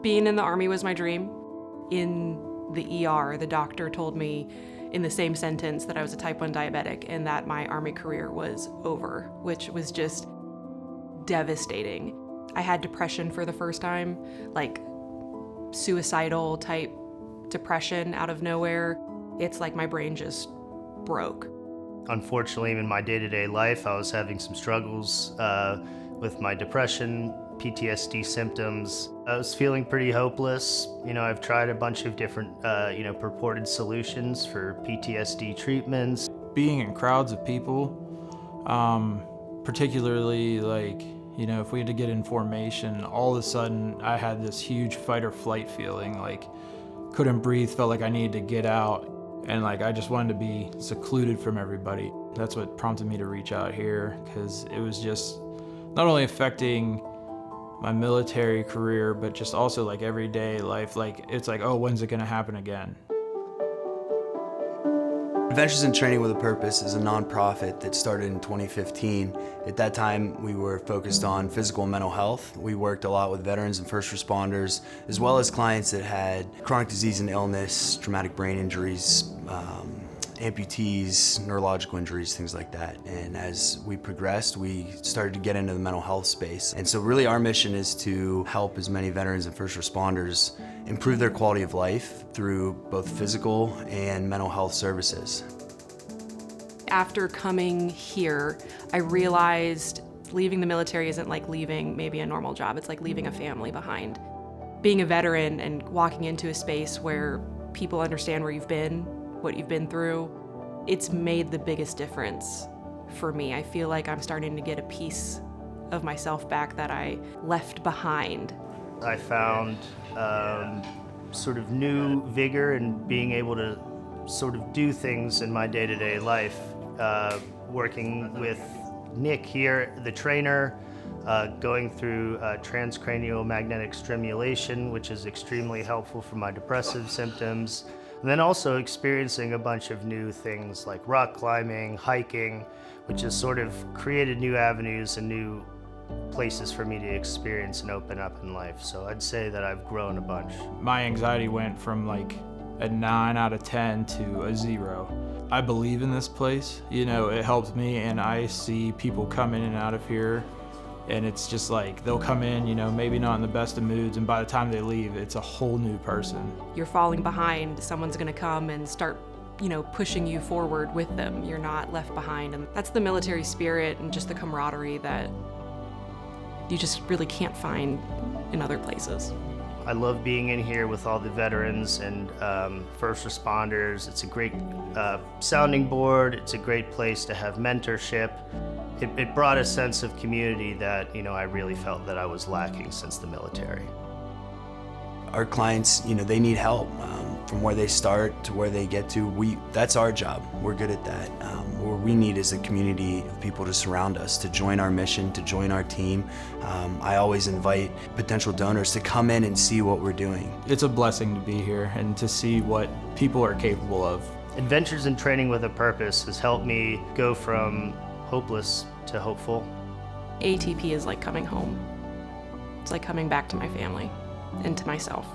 Being in the Army was my dream. In the ER, the doctor told me in the same sentence that I was a type 1 diabetic and that my Army career was over, which was just devastating. I had depression for the first time, like suicidal type depression out of nowhere. It's like my brain just broke. Unfortunately, in my day-to-day life, I was having some struggles with my depression, PTSD symptoms. I was feeling pretty hopeless. I've tried a bunch of different, purported solutions for PTSD treatments. Being in crowds of people, particularly if we had to get information, all of a sudden I had this huge fight or flight feeling, couldn't breathe, felt like I needed to get out. And I just wanted to be secluded from everybody. That's what prompted me to reach out here, because it was just not only affecting my military career, but just also everyday life. Oh, when's it gonna happen again? Adventures in Training with a Purpose is a nonprofit that started in 2015. At that time, we were focused on physical and mental health. We worked a lot with veterans and first responders, as well as clients that had chronic disease and illness, traumatic brain injuries, amputees, neurological injuries, things like that. And as we progressed, we started to get into the mental health space. And so really our mission is to help as many veterans and first responders improve their quality of life through both physical and mental health services. After coming here, I realized leaving the military isn't like leaving maybe a normal job. It's like leaving a family behind. Being a veteran and walking into a space where people understand where you've been, what you've been through, it's made the biggest difference for me. I feel like I'm starting to get a piece of myself back that I left behind. I found sort of new vigor in being able to sort of do things in my day-to-day life. Working with Nick here, the trainer, going through transcranial magnetic stimulation, which is extremely helpful for my depressive symptoms. And then also experiencing a bunch of new things like rock climbing, hiking, which has sort of created new avenues and new places for me to experience and open up in life. So I'd say that I've grown a bunch. My anxiety went from a 9 out of 10 to a 0. I believe in this place. It helped me, and I see people come in and out of here, and it's just they'll come in, maybe not in the best of moods, and by the time they leave, it's a whole new person. You're falling behind, someone's gonna come and start, pushing you forward with them. You're not left behind, and that's the military spirit and just the camaraderie that you just really can't find in other places. I love being in here with all the veterans and first responders. It's a great sounding board. It's a great place to have mentorship. It brought a sense of community that I really felt that I was lacking since the military. Our clients, they need help from where they start to where they get to. That's our job. We're good at that. What we need is a community of people to surround us, to join our mission, to join our team. I always invite potential donors to come in and see what we're doing. It's a blessing to be here and to see what people are capable of. Adventures in Training with a Purpose has helped me go from hopeless to hopeful. ATP is like coming home. It's like coming back to my family and to myself.